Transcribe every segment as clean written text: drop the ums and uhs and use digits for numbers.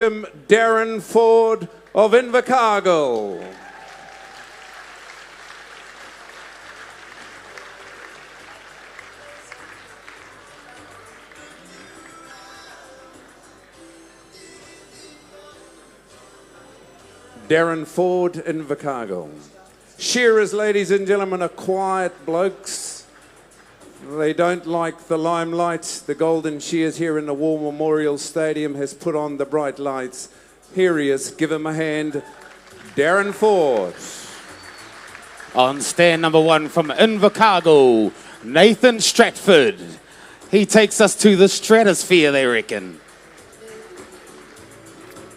Darren Ford of Invercargill. Darren Ford, Invercargill. Shearers, ladies and gentlemen, are quiet blokes. They don't like the limelight. The Golden Shears here in the War Memorial Stadium has put on the bright lights. Here he is. Give him a hand. Darren Ford. On stand number 1 from Invercargill, Nathan Stratford. He takes us to the stratosphere, they reckon.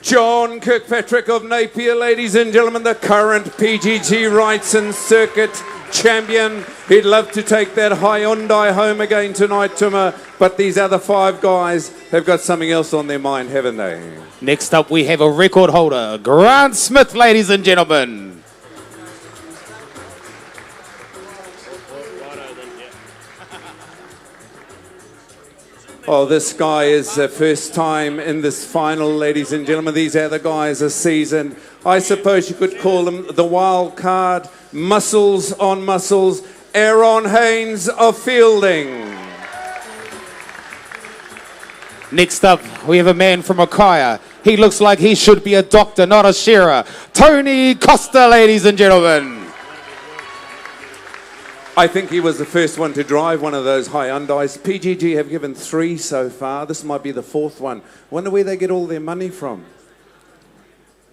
John Kirkpatrick of Napier, ladies and gentlemen, the current PGG Wrightson circuit champion. He'd love to take that Hyundai home again tonight, Tuma, but these other 5 guys have got something else on their mind, haven't they? Next up, we have a record holder, Grant Smith, ladies and gentlemen. Oh, this guy is first time in this final, ladies and gentlemen. These other guys are seasoned. I suppose you could call them the wild card, muscles on muscles. Aaron Haynes of Fielding. Next up, we have a man from Okaya. He looks like he should be a doctor, not a shearer. Tony Costa, ladies and gentlemen. I think he was the first one to drive one of those Hyundais. PGG have given 3 so far. This might be the 4th one. Wonder where they get all their money from.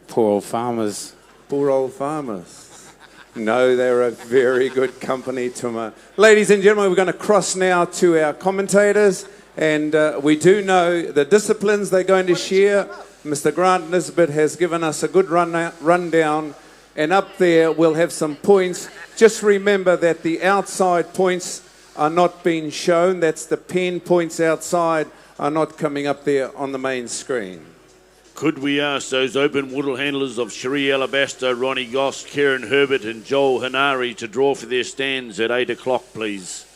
Poor old farmers. Poor old farmers. No, they're a very good company, Tuma. Ladies and gentlemen, we're going to cross now to our commentators. And we do know the disciplines they're going to share. Mr. Grant Nisbet has given us a good rundown. And up there, we'll have some points. Just remember that the outside points are not being shown. That's the pen points outside are not coming up there on the main screen. Could we ask those open waddle handlers of Cherie Alabaster, Ronnie Goss, Kieran Herbert and Joel Hanari to draw for their stands at 8 o'clock, please?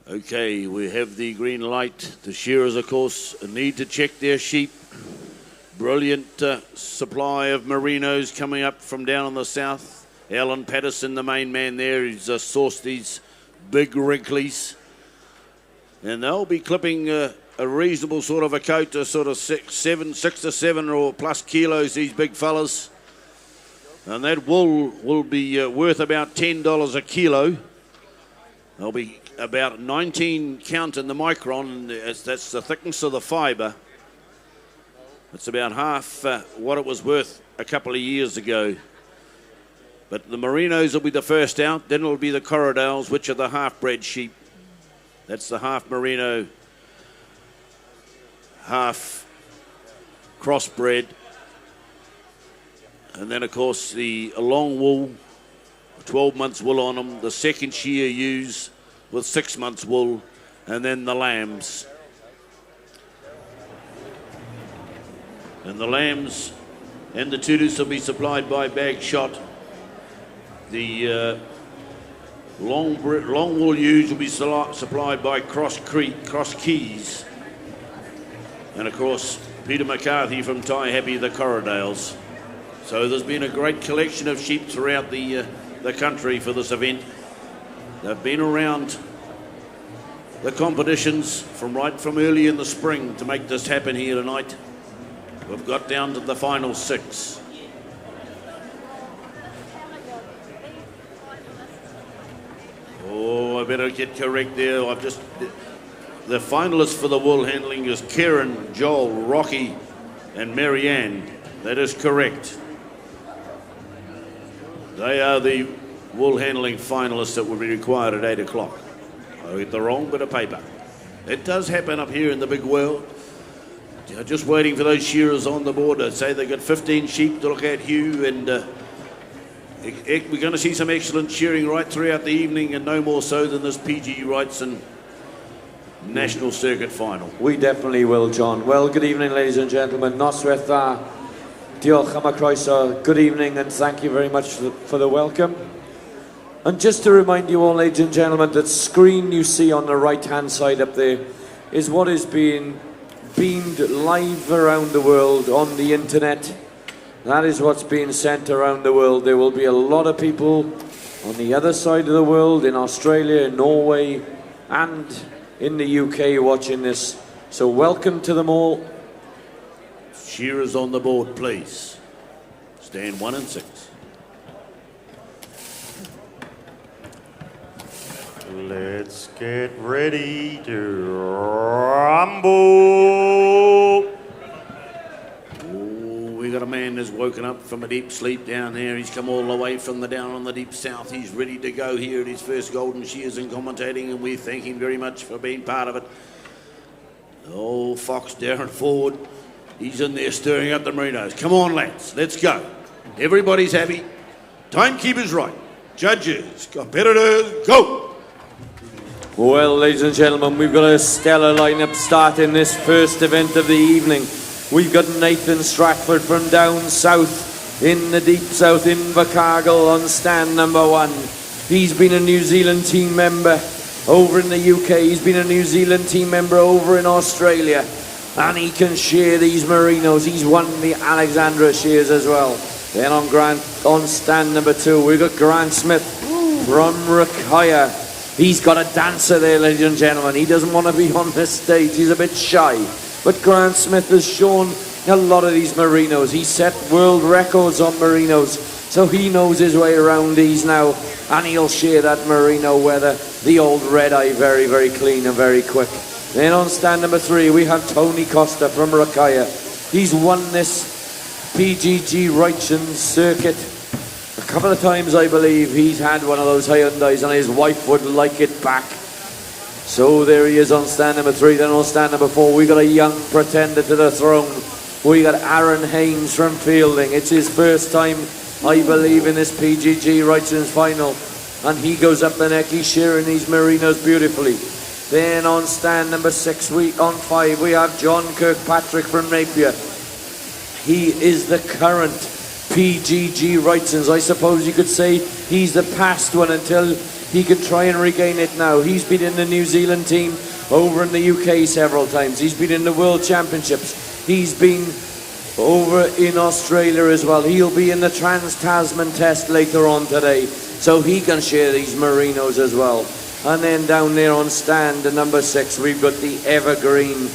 Okay, we have the green light. The shearers, of course, need to check their sheep. Brilliant supply of merinos coming up from down in the south. Alan Patterson, the main man there, he's sourced these big wrinklies. And they'll be clipping a reasonable sort of a coat to sort of 6 to 7 or plus kilos, these big fellas. And that wool will be worth about $10 a kilo. They'll be about 19 count in the micron, and that's the thickness of the fibre. It's about half what it was worth a couple of years ago. But the merinos will be the first out. Then it'll be the Corridales, which are the half-bred sheep. That's the half merino, half crossbred. And then, of course, the long wool, 12 months wool on them. The second shear ewes with 6 months wool. And then the lambs. And the lambs and the tudus will be supplied by Bag Shot. The long wool ewes will be supplied by Cross Keys. And of course, Peter McCarthy from Ty Happy, the Corridales. So there's been a great collection of sheep throughout the country for this event. They've been around the competitions from early in the spring to make this happen here tonight. We've got down to the final 6. Oh, I better get correct there. The finalists for the wool handling is Kieran, Joel, Rocky, and Marianne. That is correct. They are the wool handling finalists that will be required at 8 o'clock. I get the wrong bit of paper. It does happen up here in the big world. Just waiting for those shearers on the board. I'd say they've got 15 sheep to look at, Hugh, and we're going to see some excellent shearing right throughout the evening, and no more so than this PG Wrightson National Circuit Final. We definitely will, John. Well, good evening, ladies and gentlemen. Noswaith Diolch am y croeso. Good evening, and thank you very much for the welcome. And just to remind you all, ladies and gentlemen, that screen you see on the right-hand side up there is what is being beamed live around the world on the internet. That is what's being sent around the world. There will be a lot of people on the other side of the world, in Australia, in Norway, and in the UK watching this. So welcome to them all. Shearers on the board, please. Stand 1 and 6. Let's get ready to rumble. We got a man that's woken up from a deep sleep down there. He's come all the way from the down on the deep south. He's ready to go here at his first Golden Shears and commentating, and we thank him very much for being part of it. Oh, Fox Darren Ford. He's in there stirring up the Merinos. Come on, lads. Let's go. Everybody's happy. Timekeeper's right. Judges, competitors, go. Well, ladies and gentlemen, we've got a stellar lineup starting this first event of the evening. We've got Nathan Stratford from down south, in the deep south, in Invercargill on stand number 1. He's been a New Zealand team member over in the UK. He's been a New Zealand team member over in Australia. And he can shear these Merinos. He's won the Alexandra Shears as well. Then on stand number 2, we've got Grant Smith from Rukaya. He's got a dancer there, ladies and gentlemen. He doesn't want to be on this stage. He's a bit shy. But Grant Smith has shown a lot of these Merinos. He set world records on Merinos. So he knows his way around these now. And he'll shear that Merino weather, the old red eye, very, very clean and very quick. Then on stand number 3, we have Tony Costa from Rukaya. He's won this PGG Wrightson circuit a couple of times, I believe. He's had one of those Hyundais and his wife would like it back. So there he is on stand number 3. Then on stand number 4, we got a young pretender to the throne. We got Aaron Haynes from Fielding. It's his first time, I believe, in this PGG Wrightson's final. And he goes up the neck. He's shearing these Merinos beautifully. Then on stand number 5, we have John Kirkpatrick from Napier. He is the current PGG Wrightsons. I suppose you could say he's the past one until he can try and regain it now. He's been in the New Zealand team over in the UK several times. He's been in the World Championships. He's been over in Australia as well. He'll be in the Trans-Tasman test later on today. So he can share these Merinos as well. And then down there on stand number 6, we've got the evergreen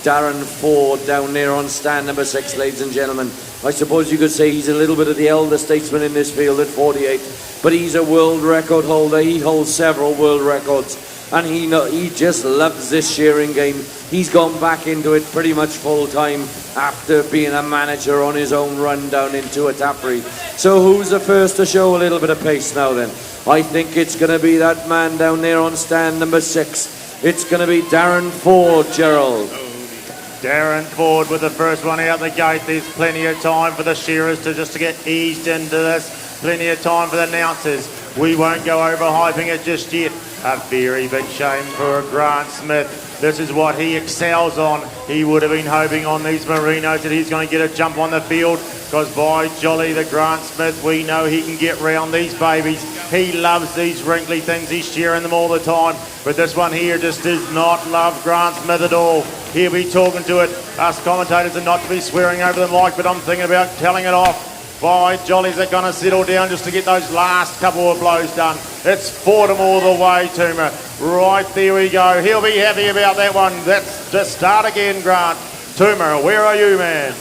Darren Ford down there on stand number 6, ladies and gentlemen. I suppose you could say he's a little bit of the elder statesman in this field at 48, but he's a world record holder. He holds several world records, and he just loves this shearing game. He's gone back into it pretty much full time after being a manager on his own run down into a tappery. So who's the first to show a little bit of pace now then? I think it's going to be that man down there on stand number 6. It's going to be Darren Ford, Gerald. Darren Ford with the first one out the gate. There's plenty of time for the shearers to get eased into this. Plenty of time for the announcers. We won't go overhyping it just yet. A very big shame for Grant Smith. This is what he excels on. He would have been hoping on these Merinos that he's going to get a jump on the field, because by jolly, the Grant Smith, we know he can get round these babies. He loves these wrinkly things. He's shearing them all the time. But this one here just does not love Grant Smith at all. He'll be talking to it. Us commentators are not to be swearing over the mic, but I'm thinking about telling it off. By jollies, they're going to settle down just to get those last couple of blows done. It's Fordham all the way, Toomer. Right, there we go. He'll be happy about that one. That's to start again, Grant. Toomer, where are you, man?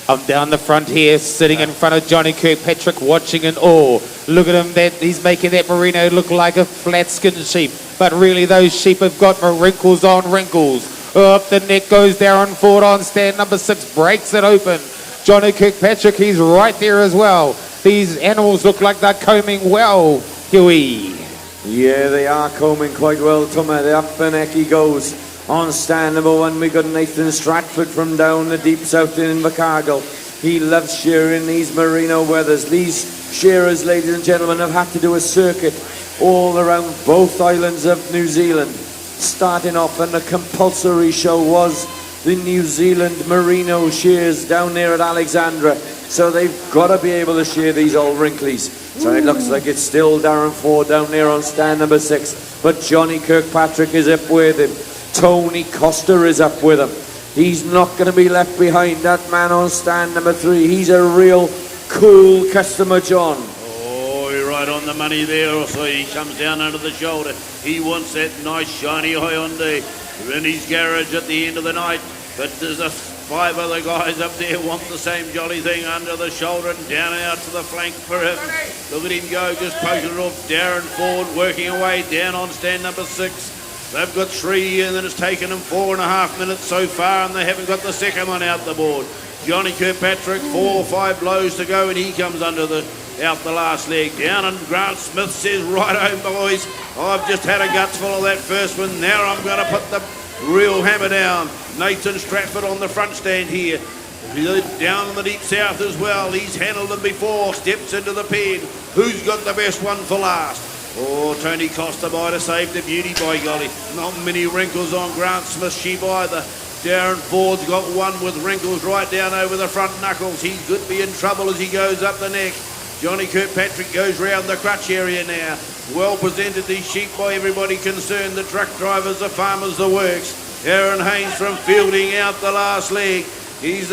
I'm down the front here, sitting in front of Johnny Kirkpatrick, watching in awe. Look at him, he's making that Merino look like a flat-skinned sheep. But really, those sheep have got wrinkles on wrinkles. Up the neck goes Darren Ford on stand number 6, breaks it open. Johnny Kirkpatrick, he's right there as well. These animals look like they're combing well, Huey. Yeah, they are combing quite well, Tuma. The up the neck he goes. On stand number 1, we got Nathan Stratford from down the deep south in Invercargill. He loves shearing these Merino weathers. These shearers, ladies and gentlemen, have had to do a circuit all around both islands of New Zealand. Starting off, and the compulsory show was the New Zealand Merino Shears down there at Alexandra. So they've got to be able to shear these old wrinklies. So it looks like it's still Darren Ford down there on stand number 6. But Johnny Kirkpatrick is up with him. Tony Costa is up with him. He's not going to be left behind. That man on stand number 3. He's a real cool customer, John. Oh, you're right on the money there. Also, he comes down under the shoulder. He wants that nice shiny Hyundai in his garage at the end of the night. But there's 5 other guys up there want the same jolly thing under the shoulder and down out to the flank for him. Look at him go, just poking it off. Darren Ford working away down on stand number 6. They've got 3 and then it's taken them 4.5 minutes so far and they haven't got the second one out the board. Johnny Kirkpatrick, 4 or 5 blows to go and he comes out the last leg. Down and Grant Smith says, right home boys, I've just had a guts full of that first one. Now I'm going to put the real hammer down. Nathan Stratford on the front stand here. Down in the deep south as well. He's handled them before, steps into the pen. Who's got the best one for last? Oh, Tony Costa might have saved the beauty, by golly. Not many wrinkles on Grant Smith's sheep either. Darren Ford's got one with wrinkles right down over the front knuckles. He could be in trouble as he goes up the neck. Johnny Kirkpatrick goes round the crutch area now. Well presented, these sheep, by everybody concerned. The truck drivers, the farmers, the works. Aaron Haynes from Fielding out the last leg. He's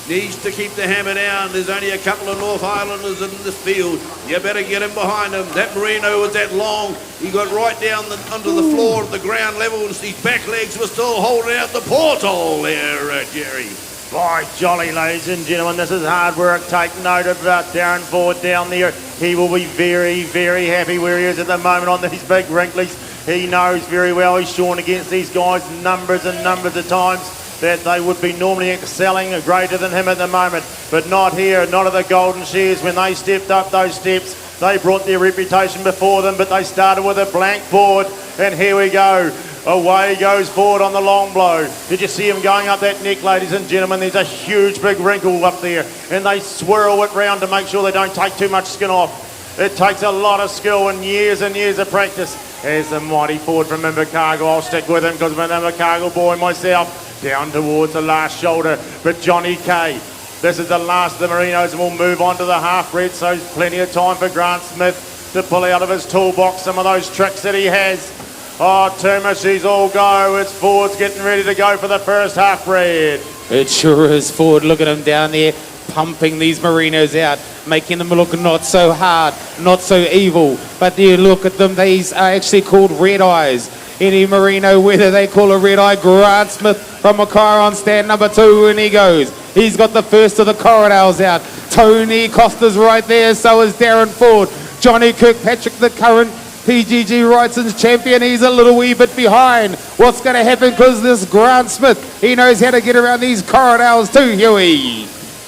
needs to keep the hammer down. There's only a couple of North Islanders in the field. You better get him behind him. That Merino was that long. He got right down onto the floor at the ground level and his back legs were still holding out the porthole there, Jerry. By jolly, ladies and gentlemen, this is hard work. Take note of Darren Ford down there. He will be very, very happy where he is at the moment on these big wrinklies. He knows very well he's shorn against these guys numbers and numbers of times that they would be normally excelling greater than him at the moment. But not here, not at the Golden Shears. When they stepped up those steps, they brought their reputation before them, but they started with a blank board. And here we go. Away goes Ford on the long blow. Did you see him going up that neck, ladies and gentlemen? There's a huge big wrinkle up there. And they swirl it round to make sure they don't take too much skin off. It takes a lot of skill and years of practice. There's the mighty Ford from Invercargill. I'll stick with him because I'm an Invercargill boy myself. Down towards the last shoulder. But Johnny K, this is the last of the Merinos and we'll move on to the half-bred. So plenty of time for Grant Smith to pull out of his toolbox some of those tricks that he has. Oh, two machines all go. It's Ford's getting ready to go for the first half-bred. It sure is Ford. Look at him down there, pumping these Merinos out, making them look not so hard, not so evil. But you look at them, these are actually called red eyes. Any Merino, whether they call a red eye. Grant Smith from Mackay on stand number 2, and he goes. He's got the first of the Corridales out. Tony Costa's right there, so is Darren Ford. Johnny Kirkpatrick, the current PGG Wrightson's champion, he's a little wee bit behind. What's going to happen? Because this Grant Smith, he knows how to get around these Corridales too, Huey.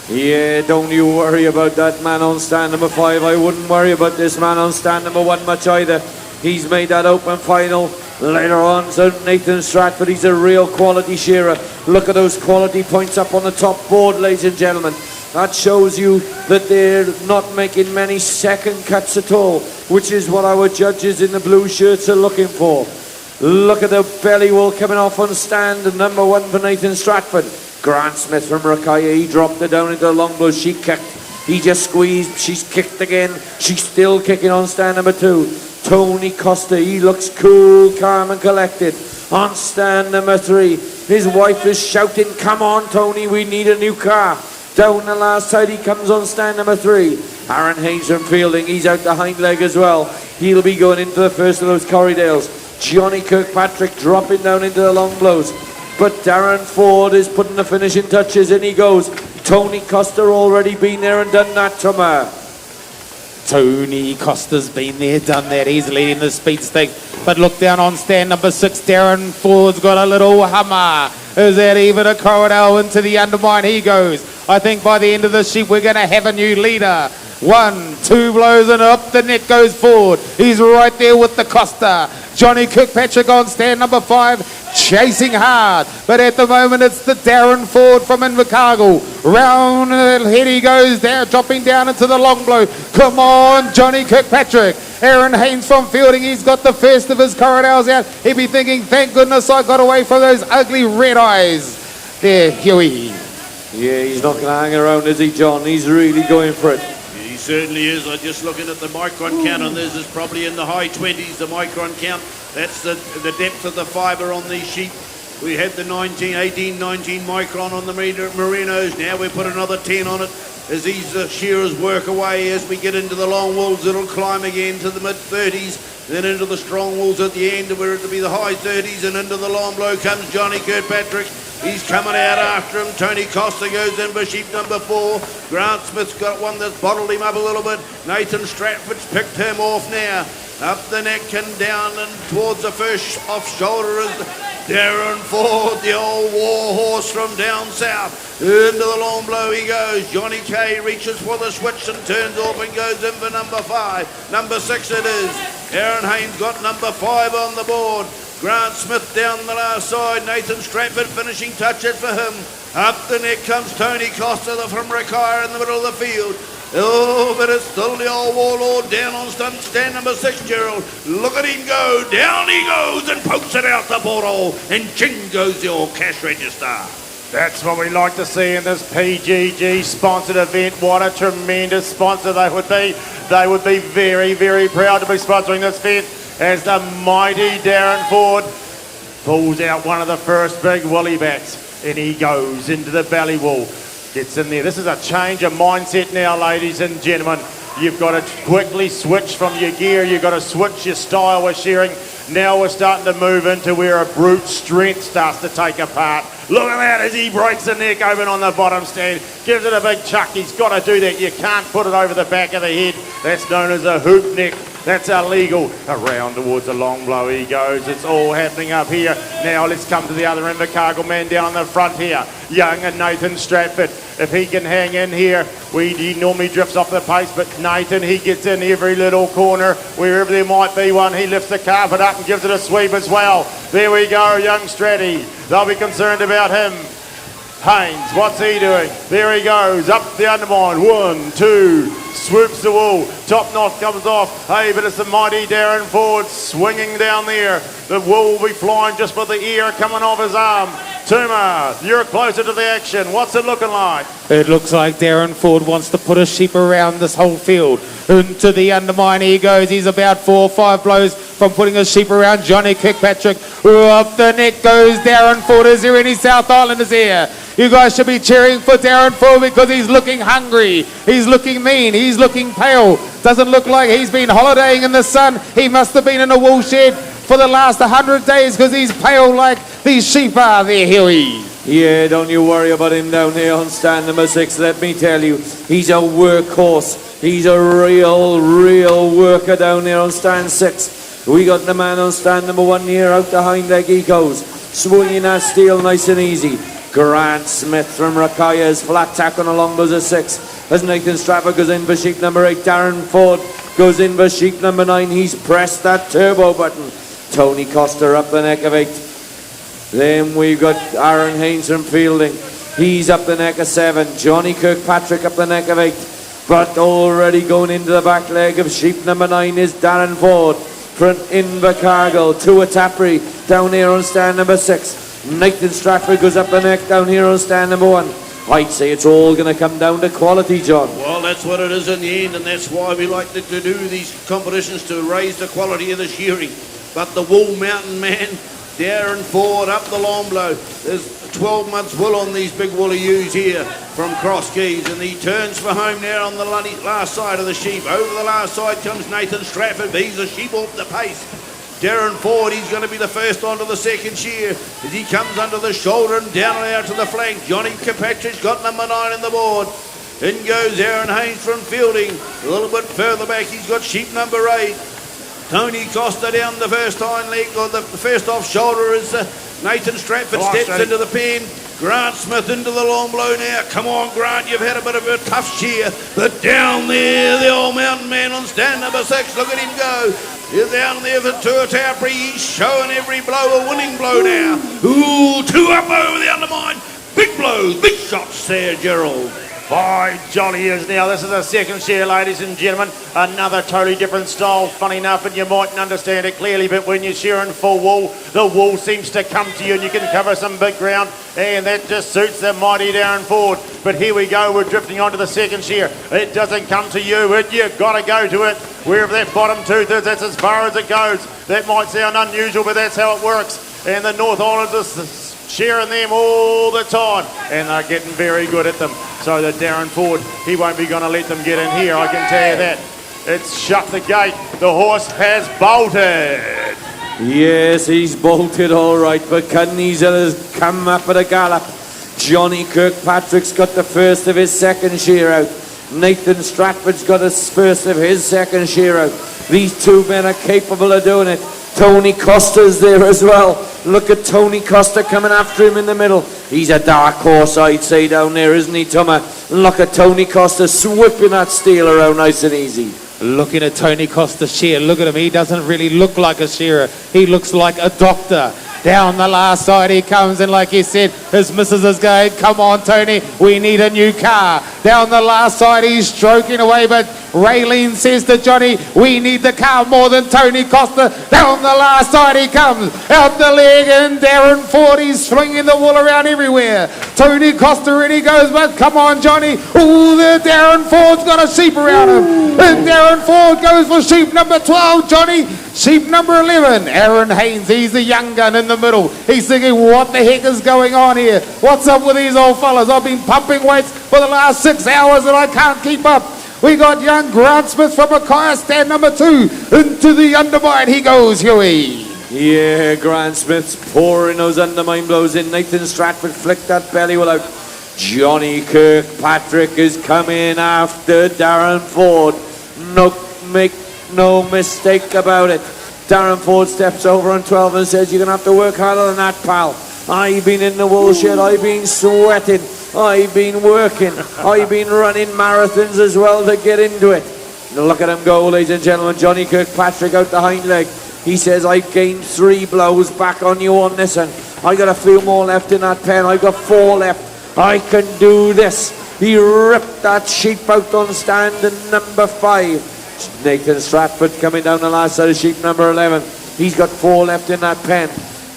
Yeah, don't you worry about that man on stand number 5. I wouldn't worry about this man on stand number 1 much either. He's made that open final. Later on, so Nathan Stratford, he's a real quality shearer. Look at those quality points up on the top board, ladies and gentlemen. That shows you that they're not making many second cuts at all, which is what our judges in the blue shirts are looking for. Look at the belly wool coming off on stand, number 1 for Nathan Stratford. Grant Smith from Rakaya, he dropped her down into the long blow. She kicked, he just squeezed, she's kicked again. She's still kicking on stand number 2. Tony Costa, he looks cool, calm and collected. On stand number 3, his wife is shouting, come on Tony, we need a new car. Down the last side he comes on stand number 3. Aaron Haynes from Fielding, he's out the hind leg as well. He'll be going into the first of those Corridales. Johnny Kirkpatrick dropping down into the long blows. But Darren Ford is putting the finishing touches, and he goes. Tony Costa already been there and done that, Tomer. Tony Costa's been there, done that. He's leading the speed stake. But look down on stand number 6. Darren Ford's got a little hummer. Is that even a Corridale into the undermine? He goes. I think by the end of this sheep, we're going to have a new leader. 1, 2 blows and up the net goes Ford. He's right there with the Costa. Johnny Kirkpatrick on stand number 5, chasing hard. But at the moment, it's the Darren Ford from Invercargill. Round head he goes down, dropping down into the long blow. Come on, Johnny Kirkpatrick. Aaron Haynes from Fielding, he's got the first of his Corridales out. He'll be thinking, thank goodness I got away from those ugly red eyes. There, Huey. Yeah, he's not going to hang around, is he, John? He's really going for it. He certainly is. I'm just looking at the micron count on this. It's probably in the high 20s, the micron count. That's the depth of the fibre on these sheep. We had the 18, 19 micron on the Merinos. Now we put another 10 on it. As these shearers work away, as we get into the long wools, it'll climb again to the mid-30s, then into the strong wools at the end, where it'll be the high 30s, and into the long blow comes Johnny Kirkpatrick. He's coming out after him. Tony Costa goes in for sheep number 4. Grant Smith's got one that's bottled him up a little bit. Nathan Stratford's picked him off now. Up the neck and down and towards the first off shoulder is Darren Ford, the old war horse from down south. Into the long blow he goes. Johnny K reaches for the switch and turns off and goes in for number 5. Number 6 it is. Aaron Haynes got number 5 on the board. Grant Smith down the last side. Nathan Stratford finishing touches for him. Up the neck comes Tony Costa from Ricard in the middle of the field. Oh, but it's still the old warlord down on stand number 6, Gerald. Look at him go. Down he goes and pokes it out the portal. And ching goes the old cash register. That's what we like to see in this PGG sponsored event. What a tremendous sponsor they would be. They would be very, very proud to be sponsoring this event as the mighty Darren Ford pulls out one of the first big woolly bats and he goes into the belly wall. Gets in there. This is a change of mindset now, ladies and gentlemen. You've got to quickly switch from your gear. You've got to switch your style with shearing. Now we're starting to move into where a brute strength starts to take a part. Look at that as he breaks the neck open on the bottom stand. Gives it a big chuck. He's got to do that. You can't put it over the back of the head. That's known as a hoop neck. That's illegal. Around towards the long blow he goes. It's all happening up here. Now let's come to the other end. The cargo man down the front here. Young and Nathan Stratford. If he can hang in here, he normally drifts off the pace, but Nathan, he gets in every little corner. Wherever there might be one, he lifts the carpet up and gives it a sweep as well. There we go, young Stratty. They'll be concerned about him. Haynes, what's he doing? There he goes, up the undermine. 1, 2, swoops the wool. Top knot comes off. Hey, but it's the mighty Darren Ford swinging down there. The wool will be flying just with the ear coming off his arm. Tuma, you're closer to the action. What's it looking like? It looks like Darren Ford wants to put a sheep around this whole field. Into the undermine he goes. He's about 4 or 5 blows from putting a sheep around Johnny Kirkpatrick. Up the neck goes Darren Ford. Is there any South Islanders here? You guys should be cheering for Darren Ford because he's looking hungry. He's looking mean. He's looking pale. Doesn't look like he's been holidaying in the sun. He must have been in a wool shed for the last 100 days because he's pale like these sheep are there, Huey. Yeah, don't you worry about him down here on stand number 6. Let me tell you, he's a workhorse. He's a real worker down there on stand 6. We got the man on stand number 1 here, out the hind leg he goes. Swinging that steel nice and easy. Grant Smith from Rakaya's flat tack on along goes a 6. As Nathan Stratford goes in for sheep number 8. Darren Ford goes in for sheep number 9. He's pressed that turbo button. Tony Costa up the neck of 8. Then we've got Aaron Haynes from Fielding. He's up the neck of 7. Johnny Kirkpatrick up the neck of 8. But already going into the back leg of sheep number 9 is Darren Ford from Invercargill. Tua Tapri down here on stand number 6. Nathan Stratford goes up the neck down here on stand number 1. I'd say it's all going to come down to quality, John. Well, that's what it is in the end, and that's why we like to do these competitions, to raise the quality of the shearing. But the Wool Mountain man, Darren Ford up the long blow. There's 12 months wool on these big woolly ewes here from Cross Keys, and he turns for home now on the last side of the sheep. Over the last side comes Nathan Stratford, but he's a sheep off the pace. Darren Ford, he's going to be the first onto the second shear as he comes under the shoulder and down and out to the flank. Johnny Kirkpatrick's got number 9 in the board. In goes Aaron Haynes from Fielding. A little bit further back, he's got sheep number 8. Tony Costa down the first hind leg, or the first off shoulder is Nathan Stratford steps into the pen. Grant Smith into the long blow now. Come on, Grant, you've had a bit of a tough shear. But down there, the old mountain man on stand number 6. Look at him go. He's down there for Tua Tapri. He's showing every blow a winning blow now. Ooh, 2 up over the undermine. Big blows, big shots there, Gerald. By jolly is now. This is a second shear, ladies and gentlemen. Another totally different style. Funny enough, and you mightn't understand it clearly, but when you're shearing full wool, the wool seems to come to you and you can cover some big ground, and that just suits the mighty Darren Ford. But here we go, we're drifting onto the second shear. It doesn't come to you, you've got to go to it. Wherever that bottom tooth is, that's as far as it goes. That might sound unusual, but that's how it works. And the North Islanders shearing them all the time, and they're getting very good at them. So the Darren Ford, he won't be going to let them get in here, I can tell you that. It's shut the gate. The horse has bolted. Yes, he's bolted all right, but Cudney's has come up at a gallop. Johnny Kirkpatrick's got the first of his second shear out. Nathan Stratford's got the first of his second shear out. These two men are capable of doing it. Tony Costa's there as well. Look at Tony Costa coming after him in the middle. He's a dark horse, I'd say, down there, isn't he, Tummer? Look at Tony Costa whipping that steel around nice and easy. Looking at Tony Costa shear, look at him, he doesn't really look like a shearer, he looks like a doctor. Down the last side he comes, and like he said, his missus is going, come on Tony, we need a new car. Down the last side he's stroking away, but Raylene says to Johnny, we need the car more than Tony Costa. Down the last side he comes, out the leg, and Darren Ford, he's swinging the wool around everywhere. Tony Costa in he goes, but come on Johnny. Ooh, the Darren Ford's got a sheep around him. And Darren Ford goes for sheep number 12, Johnny. Sheep number 11, Aaron Haynes, he's the young gun in the middle. He's thinking, what the heck is going on here? What's up with these old fellas? I've been pumping weights for the last 6 hours and I can't keep up. We got young Grant Smith from Mackay, stand number 2. Into the undermine he goes, Huey. Yeah, Grant Smith's pouring those undermine blows in. Nathan Stratford flicked that belly well out. Johnny Kirkpatrick is coming after Darren Ford. Make no mistake about it. Darren Ford steps over on 12 and says, you're going to have to work harder than that, pal. I've been in the wool shed, I've been sweating, I've been working, I've been running marathons as well to get into it. Look at him go, ladies and gentlemen. Johnny Kirkpatrick out the hind leg. He says, I've gained 3 blows back on you on this one. I got a few more left in that pen. I've got 4 left. I can do this. He ripped that sheep out on stand in number 5. Nathan Stratford coming down the last side of sheep number 11. He's got 4 left in that pen.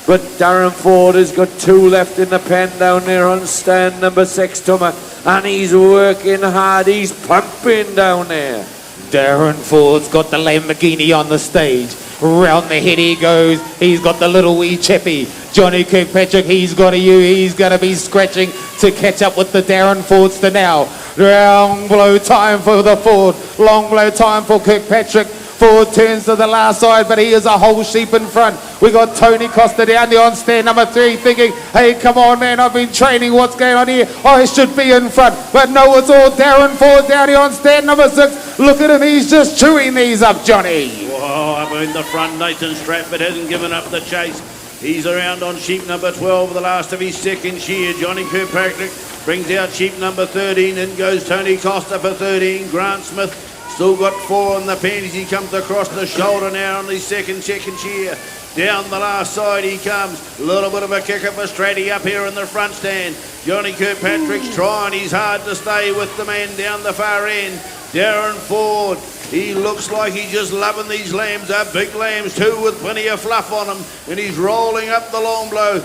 But Darren Ford has got 2 left in the pen down there on stand number 6, Tummer. And he's working hard. He's pumping down there. Darren Ford's got the Lamborghini on the stage. Round the head he goes. He's got the little wee chippy. Johnny Kirkpatrick, he's got a U. He's going to be scratching to catch up with the Darren Fords to now. Long blow time for the Ford. Long blow time for Kirkpatrick. Ford turns to the last side, but he is a whole sheep in front. We got Tony Costa down there on stand number 3 thinking, hey, come on, man, I've been training. What's going on here? I should be in front. But no, it's all Darren Ford down here on stand number 6. Look at him. He's just chewing these up, Johnny. Whoa, up in the front, Nathan Stratford hasn't given up the chase. He's around on sheep number 12, the last of his second shear. Johnny Kirkpatrick brings out sheep number 13. In goes Tony Costa for 13. Grant Smith still got 4 on the pen as he comes across the shoulder now on his second shear. Down the last side he comes. A little bit of a kicker for Stratty up here in the front stand. Johnny Kirkpatrick's trying his hard to stay with the man down the far end. Darren Ford, he looks like he's just loving these lambs. They're big lambs too with plenty of fluff on them. And he's rolling up the long blow.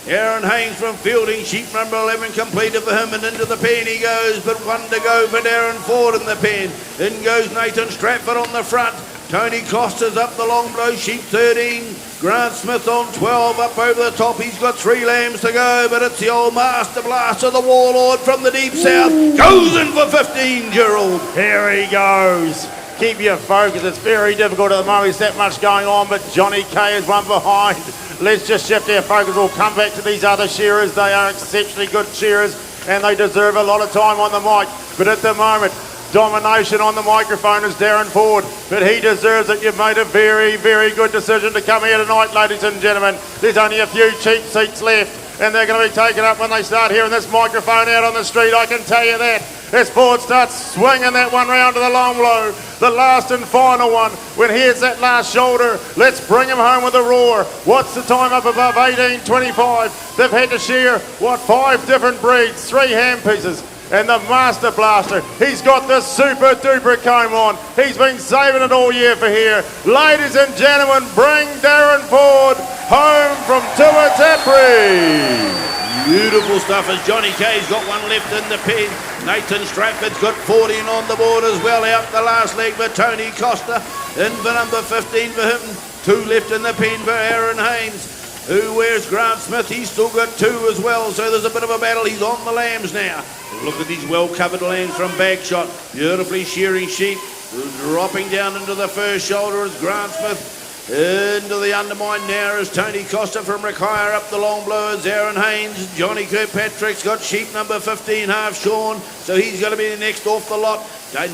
Aaron Haynes from Fielding, sheep number 11 completed for him, and into the pen he goes, but 1 to go for Darren Ford in the pen. In goes Nathan Stratford on the front. Tony Costa's up the long blow, sheep 13. Grant Smith on 12, up over the top. He's got 3 lambs to go, but it's the old Master Blaster, the Warlord from the deep south. Goes in for 15, Gerald. Here he goes. Keep your focus. It's very difficult at the moment. There's that much going on, but Johnny K is one behind. Let's just shift our focus. We'll come back to these other shearers. They are exceptionally good shearers and they deserve a lot of time on the mic. But at the moment, domination on the microphone is Darren Ford. But he deserves it. You've made a very, very good decision to come here tonight, ladies and gentlemen. There's only a few cheap seats left and they're going to be taken up when they start hearing this microphone out on the street. I can tell you that. As Ford starts swinging that one round to the long blow, the last and final one, when he hits that last shoulder, let's bring him home with a roar. What's the time up above? 18:25. They've had to shear, 5 different breeds, 3 hand pieces. And the Master Blaster, he's got the super duper comb on. He's been saving it all year for here. Ladies and gentlemen, bring Darren Ford home from Tuatapri. Beautiful stuff as Johnny K's got 1 left in the pen. Nathan Stratford's got 14 on the board as well. Out the last leg for Tony Costa. In for number 15 for him. 2 left in the pen for Aaron Haynes. Who wears Grant Smith? He's still got 2 as well, so there's a bit of a battle. He's on the lambs now. Look at these well-covered lambs from Bagshot. Beautifully shearing sheep. Dropping down into the first shoulder is Grant Smith. Into the undermine now is Tony Costa from Rickhire. Up the long blow is Aaron Haynes. Johnny Kirkpatrick's got sheep number 15, half shorn, so he's going to be next off the lot.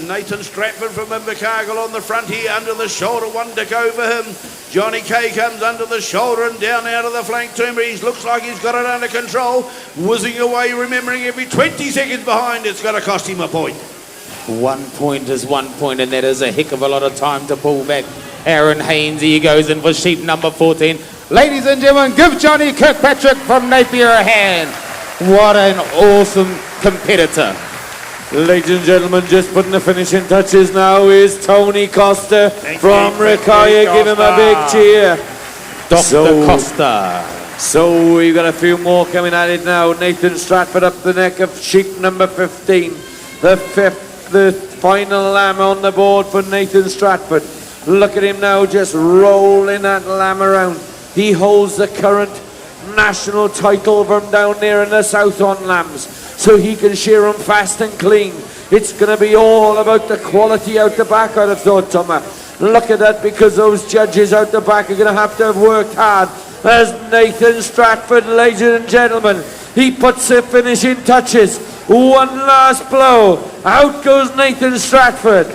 Nathan Stratford from Invercargill on the front here, under the shoulder, one to go for him. Johnny K comes under the shoulder and down out of the flank too, but he looks like he's got it under control. Whizzing away, remembering every 20 seconds behind, it's going to cost him a point. 1 point is 1 point, and that is a heck of a lot of time to pull back. Aaron Haynes, he goes in for sheep number 14. Ladies and gentlemen, give Johnny Kirkpatrick from Napier a hand. What an awesome competitor. Ladies and gentlemen, just putting the finishing touches now is Tony Costa from Rickhire. Give him a big cheer. Dr. Costa. So we've got a few more coming at it now. Nathan Stratford up the neck of sheep number 15. The final lamb on the board for Nathan Stratford. Look at him now, just rolling that lamb around. He holds the current national title from down there in the south on lambs, so he can shear them fast and clean. It's going to be all about the quality out the back, I'd have thought, Thomas. Look at that, because those judges out the back are going to have worked hard. As Nathan Stratford, ladies and gentlemen, he puts the finishing touches. One last blow. Out goes Nathan Stratford.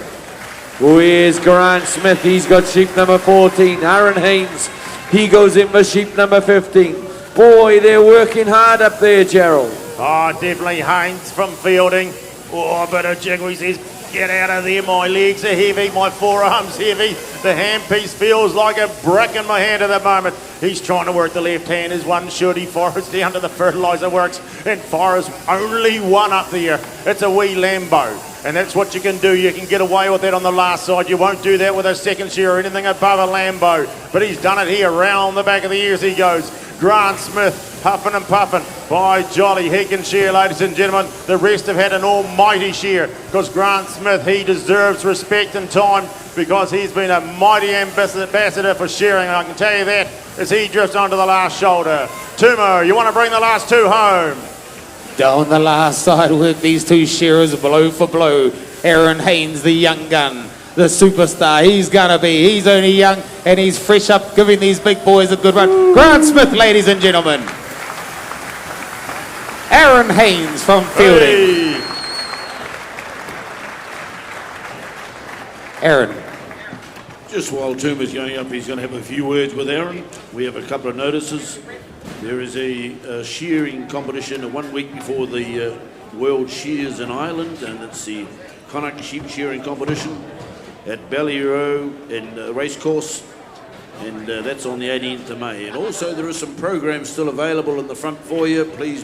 Here's Grant Smith. He's got sheep number 14. Aaron Haynes, he goes in for sheep number 15. Boy, they're working hard up there, Gerald. Oh, definitely Haynes from Fielding. Oh, a bit of jiggle. He says, get out of there. My legs are heavy. My forearm's heavy. The handpiece feels like a brick in my hand at the moment. He's trying to work the left hand as one should. He fires down to the fertiliser works and fires only one up there. It's a wee Lambo. And that's what you can do. You can get away with that on the last side. You won't do that with a second shear or anything above a Lambo. But he's done it here, round the back of the ears he goes. Grant Smith, puffing and puffing by Jolly. He can shear, ladies and gentlemen. The rest have had an almighty shear, because Grant Smith, he deserves respect and time, because he's been a mighty ambassador for shearing. And I can tell you that as he drifts onto the last shoulder. Tumo, you want to bring the last 2 home? Down the last side with these 2 shearers, blow for blow. Aaron Haynes, the young gun, the superstar. He's only young and he's fresh up, giving these big boys a good run. Grant Smith, ladies and gentlemen. Aaron Haynes from Fielding. Hey. Aaron. Just while Tuma's going up, he's going to have a few words with Aaron. We have a couple of notices. There is a shearing competition 1 week before the World Shears in Ireland, and it's the Connacht Sheep Shearing Competition at Ballyroe in Racecourse, and that's on the 18th of May. And also there are some programs still available in the front foyer. Please